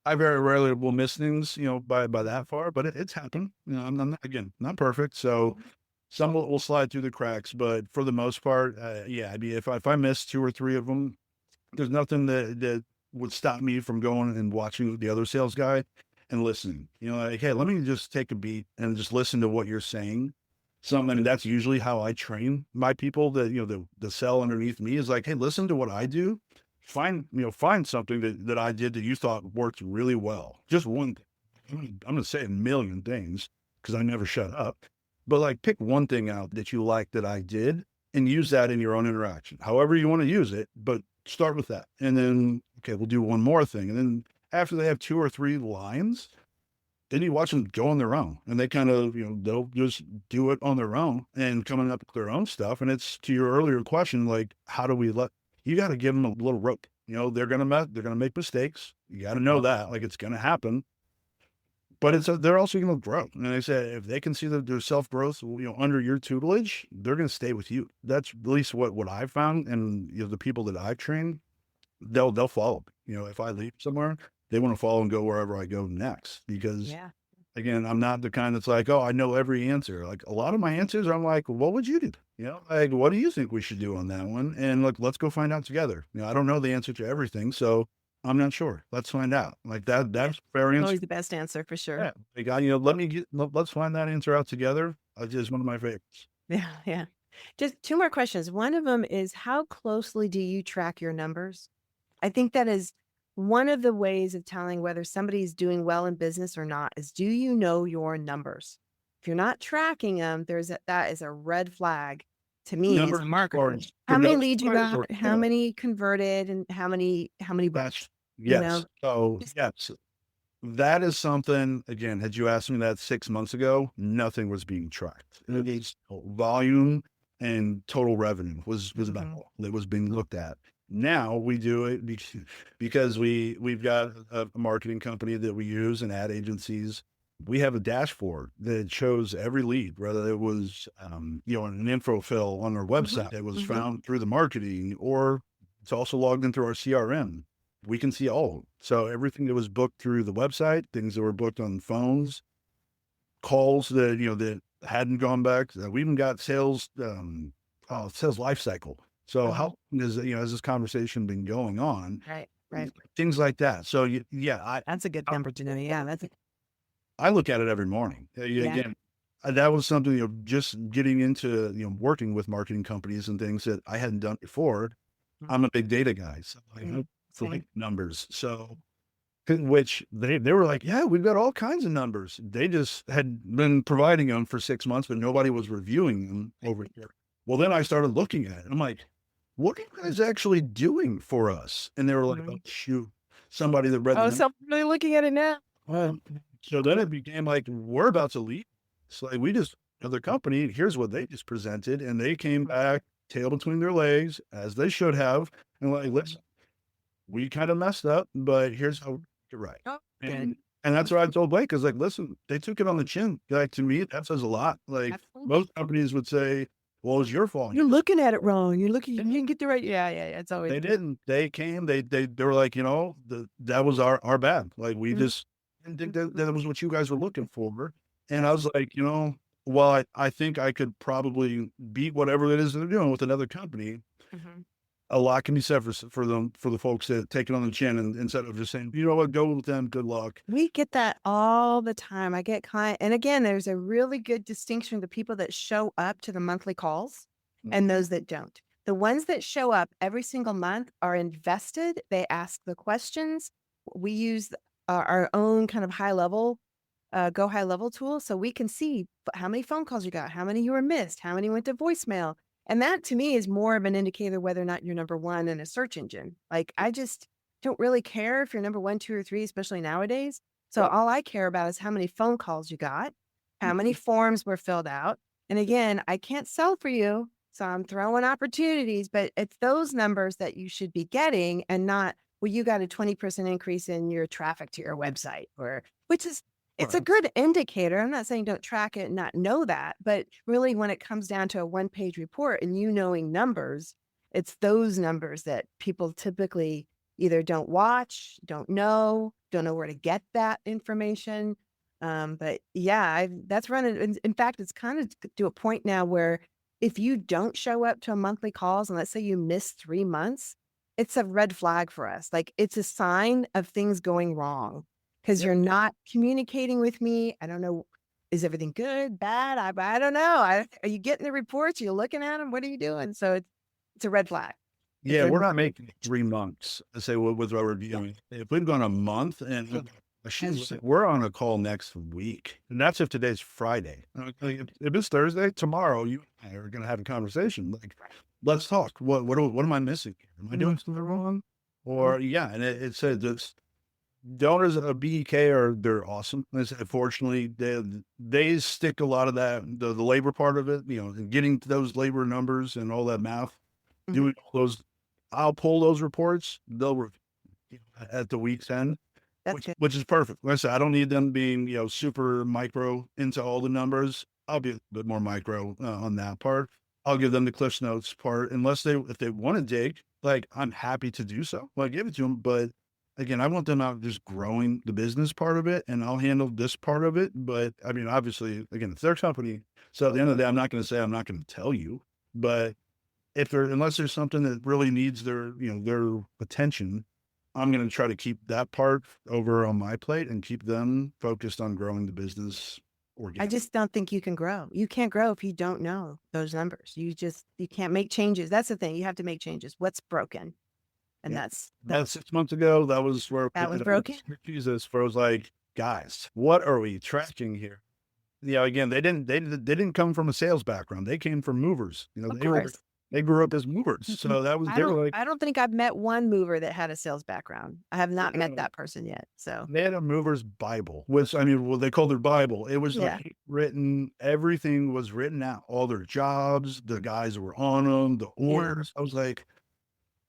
I very rarely will miss things, by that far, but it's happened. I'm not, again, not perfect. So some will slide through the cracks, but for the most part, I mean, if I miss 2 or 3 of them, there's nothing that would stop me from going and watching the other sales guy and listening. Like, hey, let me just take a beat and just listen to what you're saying. And that's usually how I train my people that, the sell underneath me is like, hey, listen to what I do. Find something that I did that you thought worked really well. Just one thing. I'm going to say a million things because I never shut up. But like, pick one thing out that you like that I did and use that in your own interaction, however you want to use it, but start with that. And then, okay, we'll do one more thing. And then after they have 2 or 3 lines, then you watch them go on their own, and they kind of, they'll just do it on their own and coming up with their own stuff. And it's to your earlier question, like, how do we you got to give them a little rope. They're going to make mistakes. You got to know that, like, it's going to happen. But they're also going to grow. And I said, if they can see their self-growth, under your tutelage, they're going to stay with you. That's at least what I've found. And the people that I've trained, they'll follow me. If I leave somewhere, they want to follow and go wherever I go next. Because again, I'm not the kind that's like, oh, I know every answer. Like, a lot of my answers, I'm like, what would you do? Like, what do you think we should do on that one? And look, let's go find out together. I don't know the answer to everything. So I'm not sure. Let's find out. Like that's fair answer. Always the best answer for sure. Yeah. Like, let's find that answer out together. Just one of my favorites. Yeah, yeah. Just two more questions. One of them is, how closely do you track your numbers? I think that is one of the ways of telling whether somebody's doing well in business or not, is, do you know your numbers? If you're not tracking them, that is a red flag to me as Numbers a as far marketer. as How many production leads you wise, got, how many converted, and how many booked, that's you know? yes. So Just yes, that is something. Again, had you asked me that 6 months ago, nothing was being tracked. It is volume and total revenue was about Mhm. all that was being looked at. Now we do it because we've got a marketing company that we use and ad agencies. We have a dashboard that shows every lead, whether it was an info fill on our website that was Mhm. found through the marketing, or it's also logged in through our CRM. We can see all. So everything that was booked through the website, things that were booked on phones, calls that hadn't gone back. We even got sales life cycle. So Uh-huh. how long has this conversation been going on? Right, right. Things like that. So yeah, That's a good number to know. Yeah, I look at it every morning. yeah. Again, that was something, just getting into, working with marketing companies and things that I hadn't done before. I'm a big data guy, so I Mhm. like Same. numbers. So, which they were like, yeah, we've got all kinds of numbers. They just had been providing them for 6 months, but nobody was reviewing them over here. Well, then I started looking at it. I'm like, what are you guys actually doing for us? And they were like, oh, Mhm. shoot, somebody that read Oh, the so I'm really looking at it now. well, so then it became like, we're about to leave. It's like, another company, here's what they just presented. And they came back, tail between their legs, as they should have. And like, listen, we kind of messed up, but here's how you're right. Oh, good. And that's what I told Blake, is like, listen, they took it on the chin. Like, to me, that says a lot. Like, Absolutely. most companies would say, well, it's your fault. You're looking at it wrong. You didn't get the right. Yeah, yeah, yeah. It's always. They didn't. They came. They were like, that was our bad. Like, we Mhm. just didn't think that was what you guys were looking for. And I was like, well, I think I could probably beat whatever it is they're doing with another company. Mhm. A lot can be said for the folks that take it on the chin, and instead of just saying, you know what, go with them, good luck. We get that all the time. I get client, and again, there's a really good distinction: the people that show up to the monthly calls and those that don't. The ones that show up every single month are invested. They ask the questions. We use our own kind of go high level tool, so we can see how many phone calls you got, how many you were missed, how many went to voicemail. And that to me is more of an indicator whether or not you're number one in a search engine. Like, I just don't really care if you're number one, two, or three, especially nowadays. So all I care about is how many phone calls you got, how many forms were filled out. And again, I can't sell for you, so I'm throwing opportunities, but it's those numbers that you should be getting, and not, well, you got a 20% increase in your traffic to your website, which is, it's a good indicator. I'm not saying don't track it and not know that, but really when it comes down to a one-page report and you knowing numbers, it's those numbers that people typically either don't watch, don't know where to get that information. But yeah, that's running. In fact, it's kind of to a point now where if you don't show up to a monthly calls, and let's say you miss 3 months, it's a red flag for us. Like, it's a sign of things going wrong, because Yep. you're not communicating with me. I don't know. Is everything good, bad? I don't know. Are you getting the reports? Are you looking at them? What are you doing? So it's a red flag. It's Yeah, a we're not making 3 months. I say with our reviewing. If we've gone a month, and she's like, we're on a call next week, and that's if today's Friday. Like, if it's Thursday, tomorrow you and I are going to have a conversation. Like, let's talk. What am I missing? Am I doing something wrong? Or yeah, and it said this. The owners of BEK they're awesome. I said, fortunately, they stick a lot of that the labor part of it, and getting to those labor numbers and all that math. Mhm. Doing all those, I'll pull those reports. They'll review at the week's end, That's which good. which is perfect. Like I said, I don't need them being super micro into all the numbers. I'll be a bit more micro on that part. I'll give them the Cliffs Notes part, unless if they want to dig. Like, I'm happy to do so. Well, I give it to them, but again, I want them out just growing the business part of it, and I'll handle this part of it. But I mean, obviously, again, it's their company. So at the end of the day, I'm not going to say I'm not going to tell you, but unless there's something that really needs their attention, I'm going to try to keep that part over on my plate and keep them focused on growing the business I organically. just don't think you can grow. You can't grow if you don't know those numbers. You can't make changes. That's the thing. You have to make changes. What's broken? And Yeah. that's About 6 months ago, that was where that was broken. Jesus, where I was like, guys, what are we tracking here? Again, they didn't come from a sales background. They came from movers. Of course. They grew up as movers. So that was, they were like, I don't think I've met one mover that had a sales background. I have not met that person yet. So they had a mover's Bible, which they called their Bible. It was Yeah. like written, everything was written out, all their jobs, the guys that were on them, the orders. I was like,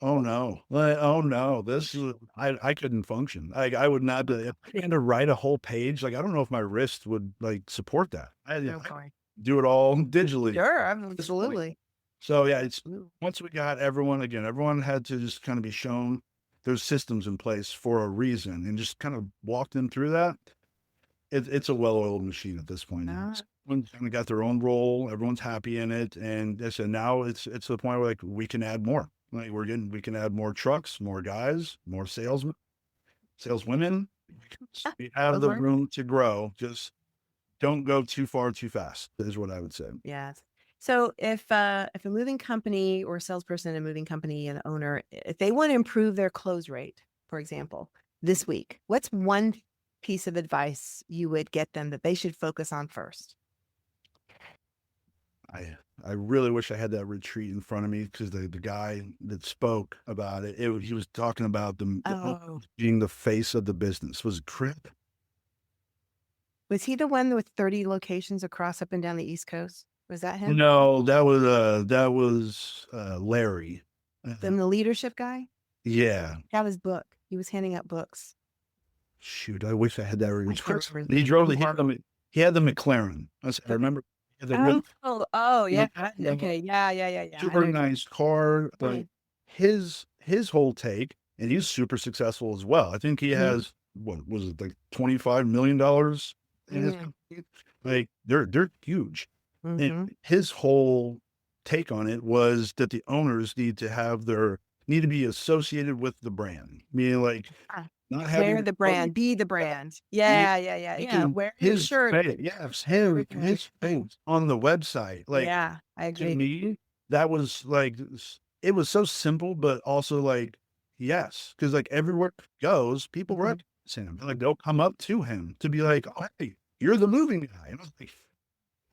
oh no, this is, I couldn't function. I would not, if I had to write a whole page. Like, I don't know if my wrist would like support that. I do it all digitally. Sure, absolutely. So yeah, once we got everyone had to just kind of be shown there's systems in place for a reason and just kind of walk them through that. It's a well-oiled machine at this point. Everyone's kind of got their own role. Everyone's happy in it. And I said, now it's to the point where like we can add more. Like we can add more trucks, more guys, more saleswomen. We have the room to grow. Just don't go too far, too fast is what I would say. Yes. So if a moving company or salesperson in a moving company and owner, if they want to improve their close rate, for example, this week, what's one piece of advice you would get them that they should focus on first? I really wish I had that retreat in front of me because the guy that spoke about it, he was talking about being the face of the business. Was it Crip? Was he the one with 30 locations across up and down the East Coast? Was that him? No, that was Larry. Then the leadership guy? Yeah. He had his book. He was handing out books. Shoot, I wish I had that retreat. He had the McLaren. I remember. Yeah. Okay. Yeah. Super nice car, but his whole take, and he's super successful as well. I think he has what was it, like $25 million in his company? Like they're huge. And his whole take on it was that the owners need to be associated with the brand, meaning like not having wear the brand, be the brand. Yeah. Wear his shirt. His face on the website. Like, yeah, I agree. To me, that was like, it was so simple, but also like, yes, because like everywhere he goes, people recognize him. Like they'll come up to him to be like, oh, hey, you're the moving guy. And I was like,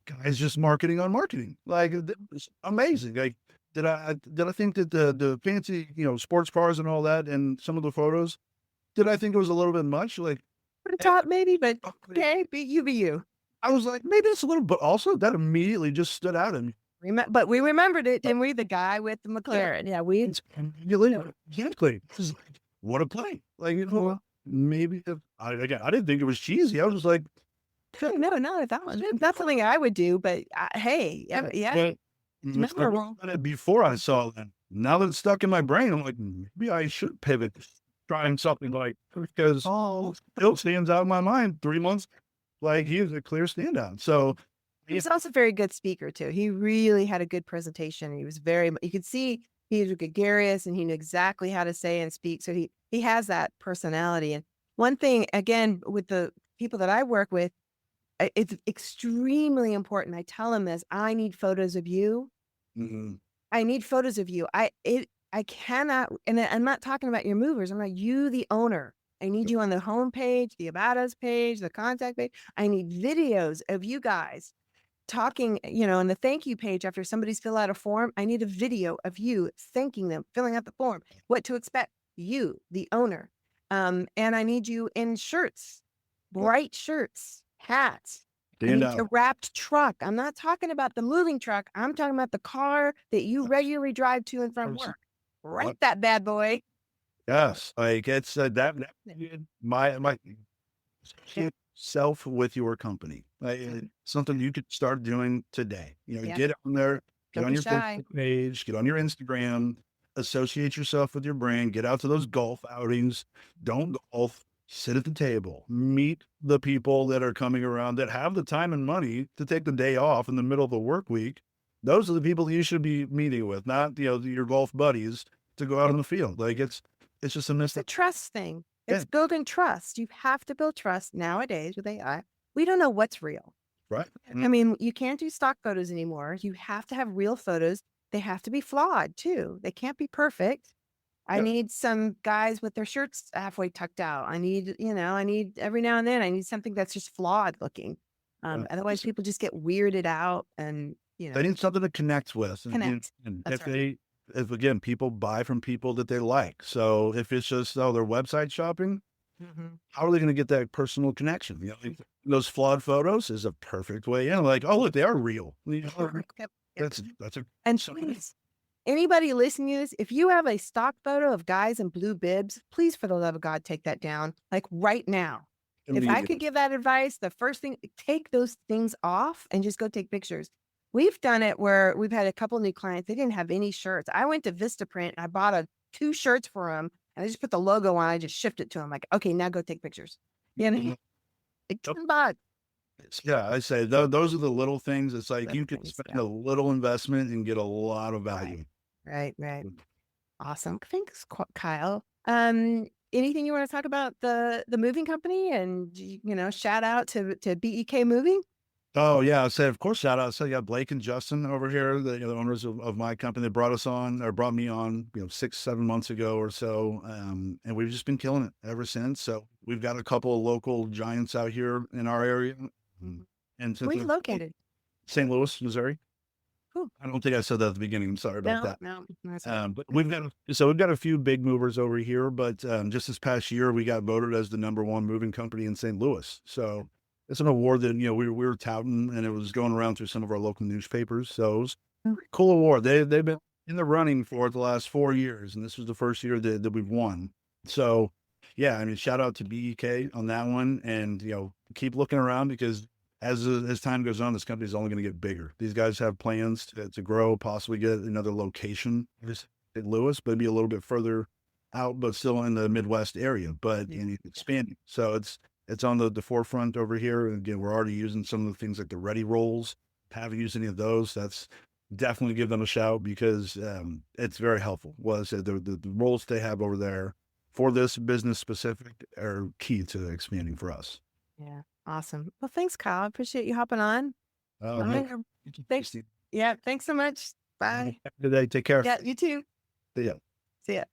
guys, just marketing on marketing. Like it was amazing. Like, did I think that the fancy, sports cars and all that and some of the photos, did I think it was a little bit much? Like, for the top maybe, but okay, be you. I was like, maybe it's a little, but also that immediately just stood out in me. But we remembered it, and we the guy with the McLaren. Yeah, exactly. What a play! Like, maybe I didn't think it was cheesy. I was just like, no, that's something I would do. But hey, yeah. Memorable. Before I saw that, now that it's stuck in my brain, I'm like, maybe I should pivot, trying something like, because still stands out in my mind 3 months. Like he was a clear standout. So he was also a very good speaker too. He really had a good presentation. He was you could see he was gregarious and he knew exactly how to say and speak. So he has that personality. And one thing, again, with the people that I work with, it's extremely important. I tell them this, I need photos of you. I need photos of you. I cannot, and I'm not talking about your movers. I'm like, you, the owner. I need you on the home page, the About Us page, the contact page. I need videos of you guys talking, on the thank you page after somebody's fill out a form. I need a video of you thanking them, filling out the form, what to expect, you, the owner. And I need you in shirts, bright shirts, hats. I need a wrapped truck. I'm not talking about the moving truck. I'm talking about the car that you regularly drive to and from work. Write that bad boy. Yes, like it's my self with your company. Like, something you could start doing today. Get on there, get on your Facebook page, get on your Instagram, associate yourself with your brand, get out to those golf outings. Don't golf, sit at the table, meet the people that are coming around that have the time and money to take the day off in the middle of the work week. Those are the people you should be meeting with, not your golf buddies to go out in the field. Like It's just a It's a mistake. trust thing. Yeah. It's building trust. You have to build trust nowadays with AI. We don't know what's real. Right. I mean, you can't do stock photos anymore. You have to have real photos. They have to be flawed too. They can't be perfect. I Yep. need some guys with their shirts halfway tucked out. I need every now and then, I need something that's just flawed looking. Otherwise people just get weirded out and, They need something to connect with. connect. And That's if again, people buy from people that they like. So if it's just, their website shopping, Mhm. how are they going to get that personal connection? Like, those flawed photos is a perfect way in. Like, oh, look, they are real. Yep. That's a, And so- please, anybody listening to this, if you have a stock photo of guys in blue bibs, please, for the love of God, take that down. Like right now. If I immediately. could give that advice, the first thing, take those things off and just go take pictures. We've done it where we've had a couple new clients. They didn't have any shirts. I went to Vistaprint and I bought two shirts for them and I just put the logo on. I just shipped it to them. Like, okay, now go take pictures. Mhm. Like Yep. $10. Yeah, I say those are the little things. It's like Little you can things, spend yeah. a little investment and get a lot of value. Right. Mm. Awesome. Thanks, Kyle. Anything you want to talk about the moving company and, shout out to BEK Moving? Oh yeah, I say of course. Shout out. So yeah, Blake and Justin over here, the owners of my company, that brought us on or brought me on, 6-7 months ago or so, and we've just been killing it ever since. So we've got a couple of local giants out here in our area, and Where are you located? St. Louis, Missouri. Cool. I don't think I said that at the beginning. I'm sorry about that. No, that's okay. But we've got a few big movers over here. But just this past year, we got voted as the #1 moving company in St. Louis. So it's an award that we were touting, and it was going around through some of our local newspapers. So it was a pretty cool award. They've been in the running for it the last 4 years, and this was the first year that we've won. So yeah, I mean, shout out to BEK on that one, and keep looking around because as time goes on, this company is only going to get bigger. These guys have plans to grow, possibly get another location in St. Louis, but be a little bit further out, but still in the Midwest area, but expanding. So it's on the forefront over here. And again, we're already using some of the things like the ready rolls. Haven't used any of those. That's definitely give them a shout because it's very helpful. Well, I said the rolls they have over there for this business specific are key to expanding for us. Yeah. Awesome. Well, thanks, Kyle. I appreciate you hopping on. Oh, All right. no. Thanks. Yeah. Thanks so much. Bye. Have a good day. Take care. Yeah. You too. See ya. See ya.